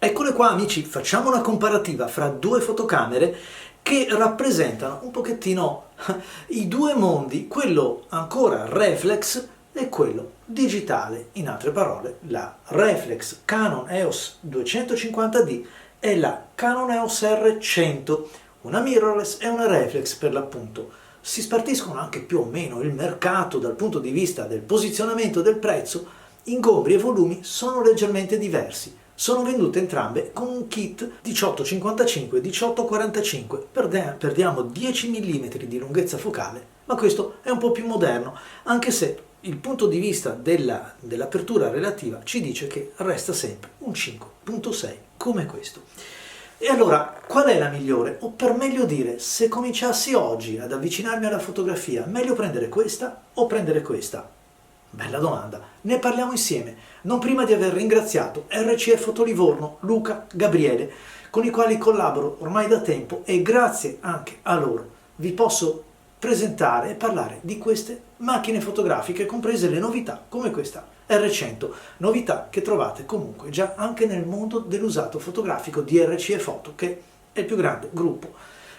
Eccole qua amici, facciamo una comparativa fra due fotocamere che rappresentano un pochettino i due mondi, quello ancora reflex e quello digitale. In altre parole, la reflex Canon EOS 250D e la Canon EOS R100, una mirrorless e una reflex per l'appunto. Si spartiscono anche più o meno il mercato dal punto di vista del posizionamento del prezzo, ingombri e volumi sono leggermente diversi. Sono vendute entrambe con un kit 18-55-18-45, perdiamo 10 mm di lunghezza focale, ma questo è un po' più moderno, anche se il punto di vista dell'apertura relativa ci dice che resta sempre un 5.6 come questo. E allora, qual è la migliore? O per meglio dire, se cominciassi oggi ad avvicinarmi alla fotografia, meglio prendere questa o prendere questa? Bella domanda, ne parliamo insieme, non prima di aver ringraziato RCE Foto Livorno, Luca, Gabriele, con i quali collaboro ormai da tempo e grazie anche a loro vi posso presentare e parlare di queste macchine fotografiche, comprese le novità come questa R100, novità che trovate comunque già anche nel mondo dell'usato fotografico di RCE Foto, che è il più grande gruppo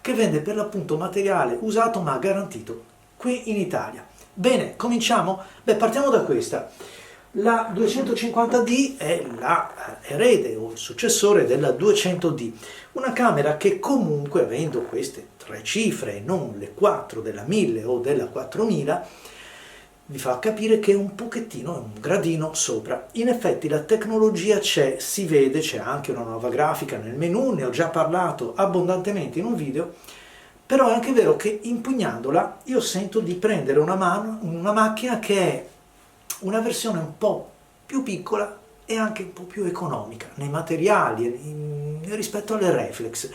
che vende per l'appunto materiale usato ma garantito qui in Italia. Bene, cominciamo? Partiamo da questa. La 250D è la erede o il successore della 200D, una camera che comunque, avendo queste tre cifre e non le 4 della 1000 o della 4000, vi fa capire che è un pochettino, è un gradino sopra. In effetti la tecnologia c'è, si vede, c'è anche una nuova grafica nel menu, ne ho già parlato abbondantemente in un video. Però è anche vero che impugnandola io sento di prendere una macchina che è una versione un po' più piccola e anche un po' più economica nei materiali rispetto alle reflex,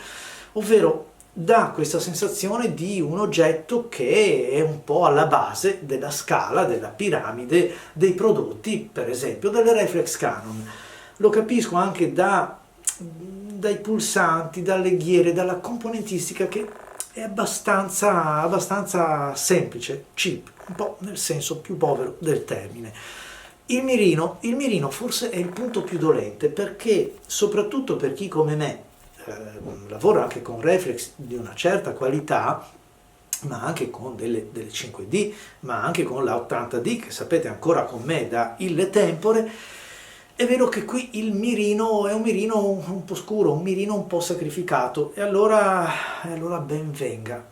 ovvero dà questa sensazione di un oggetto che è un po' alla base della scala, della piramide dei prodotti, per esempio delle reflex Canon. Lo capisco anche dai pulsanti, dalle ghiere, dalla componentistica che è abbastanza semplice, cheap, un po' nel senso più povero del termine. Il mirino forse è il punto più dolente, perché soprattutto per chi come me lavora anche con reflex di una certa qualità, ma anche con delle 5D, ma anche con la 80D, che sapete ancora con me da ille tempore, è vero che qui il mirino è un mirino un po' scuro, un mirino un po' sacrificato, e allora ben venga,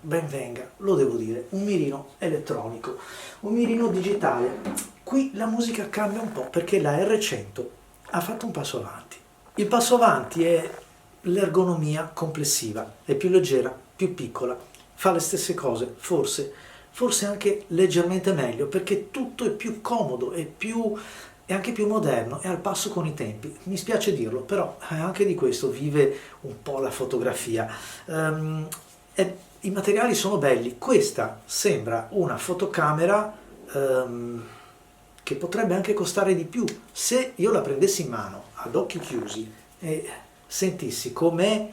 lo devo dire, un mirino elettronico, un mirino digitale. Qui la musica cambia un po' perché la R100 ha fatto un passo avanti. Il passo avanti è l'ergonomia complessiva, è più leggera, più piccola, fa le stesse cose, forse anche leggermente meglio, perché tutto è più comodo, è anche più moderno, è al passo con i tempi. Mi spiace dirlo, però anche di questo vive un po' la fotografia. I materiali sono belli. Questa sembra una fotocamera che potrebbe anche costare di più se io la prendessi in mano ad occhi chiusi e sentissi com'è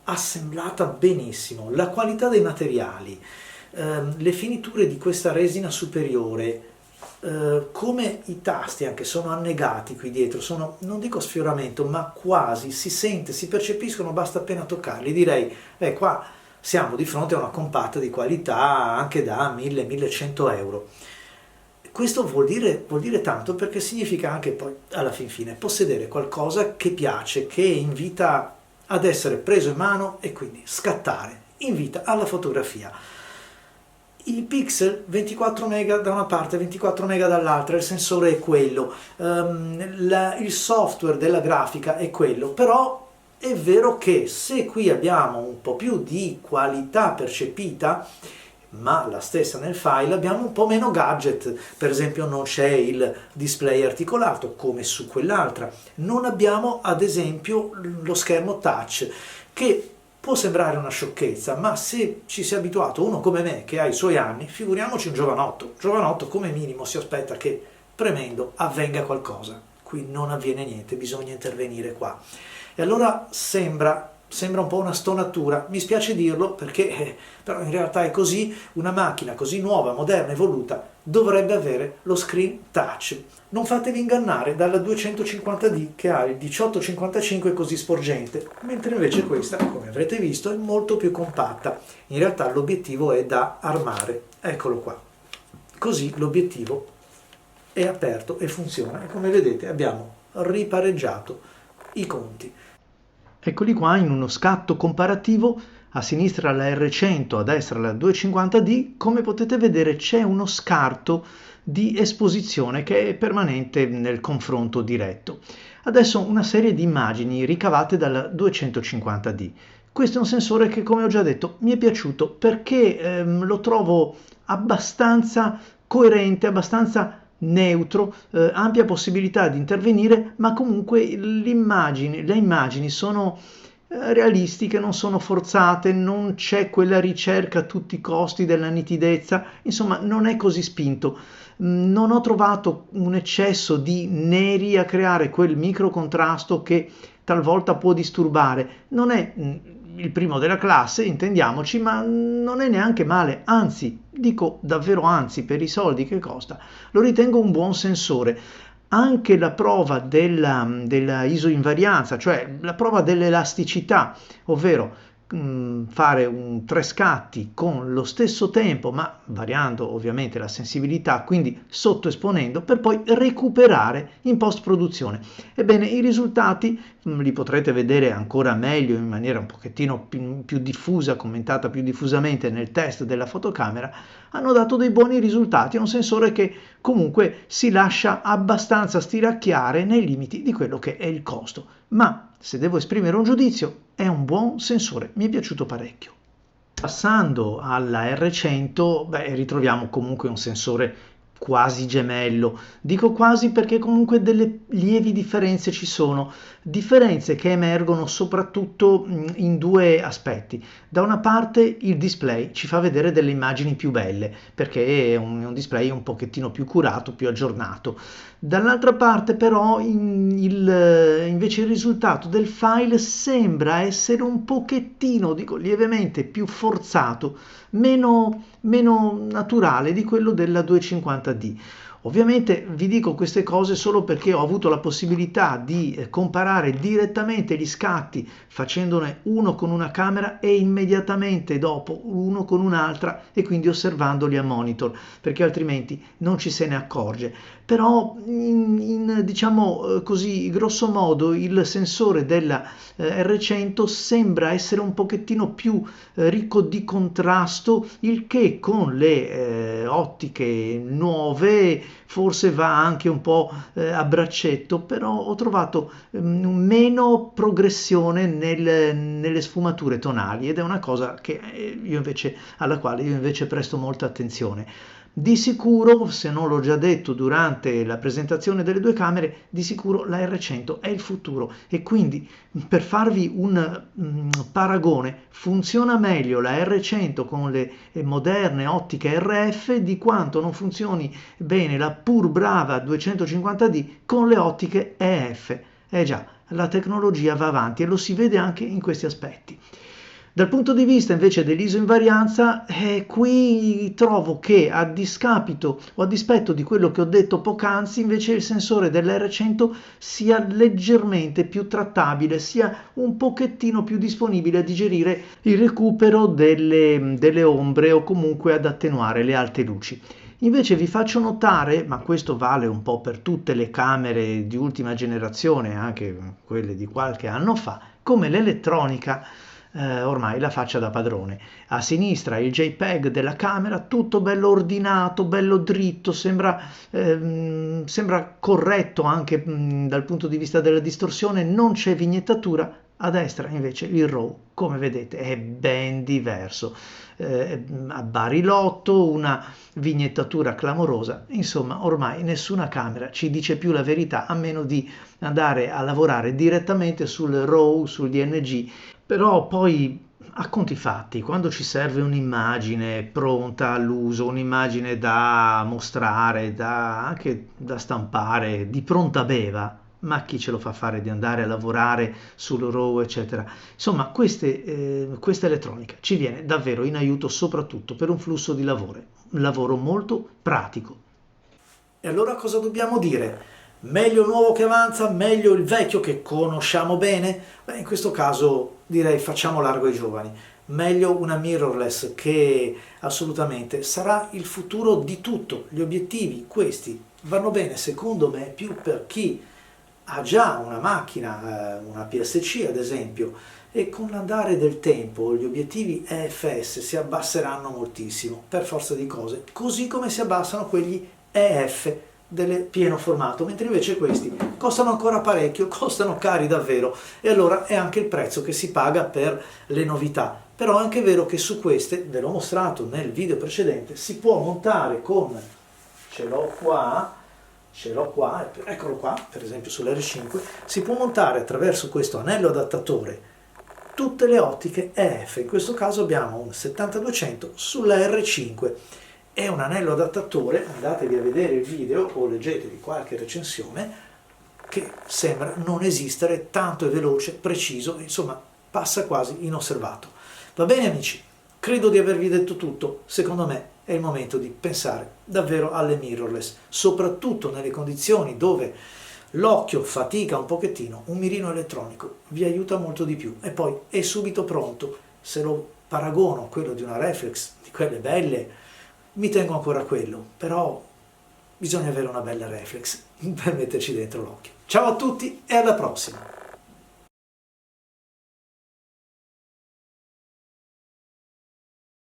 assemblata benissimo, la qualità dei materiali, le finiture di questa resina superiore, come i tasti anche sono annegati qui dietro, sono, non dico sfioramento, ma quasi, si sente, si percepiscono, basta appena toccarli. Direi, qua siamo di fronte a una compatta di qualità anche da 1000-1100 euro. Questo vuol dire tanto, perché significa anche poi alla fin fine possedere qualcosa che piace, che invita ad essere preso in mano e quindi scattare, invita alla fotografia. I pixel 24 mega da una parte, 24 mega dall'altra, il sensore è quello, il software della grafica è quello, però è vero che se qui abbiamo un po' più di qualità percepita, ma la stessa nel file, abbiamo un po' meno gadget. Per esempio non c'è il display articolato come su quell'altra, non abbiamo ad esempio lo schermo touch, che può sembrare una sciocchezza, ma se ci si è abituato, uno come me che ha i suoi anni, figuriamoci un giovanotto come minimo si aspetta che premendo avvenga qualcosa. Qui non avviene niente, bisogna intervenire qua. E allora sembra sembra un po' una stonatura, mi spiace dirlo perché però in realtà è così. Una macchina così nuova, moderna, evoluta dovrebbe avere lo screen touch. Non fatevi ingannare dalla 250D che ha il 1855 così sporgente, mentre invece questa, come avrete visto, è molto più compatta. In realtà l'obiettivo è da armare, eccolo qua. Così l'obiettivo è aperto e funziona, e come vedete abbiamo ripareggiato i conti. Eccoli qua in uno scatto comparativo, a sinistra la R100, a destra la 250D. Come potete vedere c'è uno scarto di esposizione che è permanente nel confronto diretto. Adesso una serie di immagini ricavate dalla 250D. Questo è un sensore che, come ho già detto, mi è piaciuto perché lo trovo abbastanza coerente, abbastanza neutro, ampia possibilità di intervenire, ma comunque le immagini sono realistiche, non sono forzate, non c'è quella ricerca a tutti i costi della nitidezza, insomma non è così spinto. Non ho trovato un eccesso di neri a creare quel micro contrasto che talvolta può disturbare. Non è il primo della classe, intendiamoci, ma non è neanche male, anzi, dico davvero anzi, per i soldi che costa, lo ritengo un buon sensore. Anche la prova della isoinvarianza, cioè la prova dell'elasticità, ovvero fare 3 scatti con lo stesso tempo, ma variando ovviamente la sensibilità, quindi sottoesponendo, per poi recuperare in post-produzione. Ebbene, i risultati li potrete vedere ancora meglio, in maniera un pochettino più diffusa, commentata più diffusamente nel test della fotocamera. Hanno dato dei buoni risultati, è un sensore che comunque si lascia abbastanza stiracchiare nei limiti di quello che è il costo, ma se devo esprimere un giudizio è un buon sensore, mi è piaciuto parecchio. Passando alla R100, ritroviamo comunque un sensore quasi gemello. Dico quasi perché comunque delle lievi differenze ci sono, differenze che emergono soprattutto in 2 aspetti. Da una parte il display ci fa vedere delle immagini più belle, perché è un display un pochettino più curato, più aggiornato. Dall'altra parte però invece il risultato del file sembra essere un pochettino, dico lievemente, più forzato, meno naturale di quello della 250D. Ovviamente vi dico queste cose solo perché ho avuto la possibilità di comparare direttamente gli scatti facendone uno con una camera e immediatamente dopo uno con un'altra, e quindi osservandoli a monitor, perché altrimenti non ci se ne accorge. Però diciamo così, grosso modo, il sensore della R100 sembra essere un pochettino più ricco di contrasto, il che con le ottiche nuove forse va anche un po' a braccetto, però ho trovato meno progressione nelle sfumature tonali, ed è una cosa che alla quale io invece presto molta attenzione. Di sicuro, se non l'ho già detto durante la presentazione delle 2 camere, di sicuro la R100 è il futuro, e quindi per farvi un paragone, funziona meglio la R100 con le moderne ottiche RF di quanto non funzioni bene la pur brava 250D con le ottiche EF. Già, la tecnologia va avanti e lo si vede anche in questi aspetti. Dal punto di vista invece dell'isoinvarianza, qui trovo che a discapito o a dispetto di quello che ho detto poc'anzi, invece il sensore dell'R100 sia leggermente più trattabile, sia un pochettino più disponibile a digerire il recupero delle ombre o comunque ad attenuare le alte luci. Invece vi faccio notare, ma questo vale un po' per tutte le camere di ultima generazione, anche quelle di qualche anno fa, come l'elettronica ormai la faccia da padrone. A sinistra il JPEG della camera, tutto bello ordinato, bello dritto, sembra corretto anche dal punto di vista della distorsione, non c'è vignettatura. A destra invece il RAW, come vedete, è ben diverso, a barilotto, una vignettatura clamorosa. Insomma, ormai nessuna camera ci dice più la verità, a meno di andare a lavorare direttamente sul RAW, sul DNG. Però poi, a conti fatti, quando ci serve un'immagine pronta all'uso, un'immagine da mostrare, anche da stampare, di pronta beva, ma chi ce lo fa fare di andare a lavorare sul RAW, eccetera? Insomma, questa elettronica ci viene davvero in aiuto soprattutto per un flusso di lavoro, un lavoro molto pratico. E allora cosa dobbiamo dire? Meglio il nuovo che avanza, meglio il vecchio che conosciamo bene? Beh, in questo caso direi facciamo largo ai giovani. Meglio una mirrorless che assolutamente sarà il futuro di tutto. Gli obiettivi, questi, vanno bene secondo me più per chi ha già una macchina, una PSC ad esempio, e con l'andare del tempo gli obiettivi EFS si abbasseranno moltissimo per forza di cose, così come si abbassano quelli EF del pieno formato, mentre invece questi costano ancora parecchio, costano cari davvero, e allora è anche il prezzo che si paga per le novità. Però è anche vero che su queste, ve l'ho mostrato nel video precedente, si può montare con, ce l'ho qua, eccolo qua, per esempio sull'R5, si può montare attraverso questo anello adattatore tutte le ottiche EF. In questo caso abbiamo un 70-200 sulla R5. È un anello adattatore, andatevi a vedere il video o leggetevi qualche recensione, che sembra non esistere, tanto è veloce, preciso, insomma passa quasi inosservato. Va bene amici, credo di avervi detto tutto. Secondo me è il momento di pensare davvero alle mirrorless, soprattutto nelle condizioni dove l'occhio fatica un pochettino. Un mirino elettronico vi aiuta molto di più e poi è subito pronto. Se lo paragono a quello di una reflex, di quelle belle, mi tengo ancora a quello, però bisogna avere una bella reflex per metterci dentro l'occhio. Ciao a tutti e alla prossima!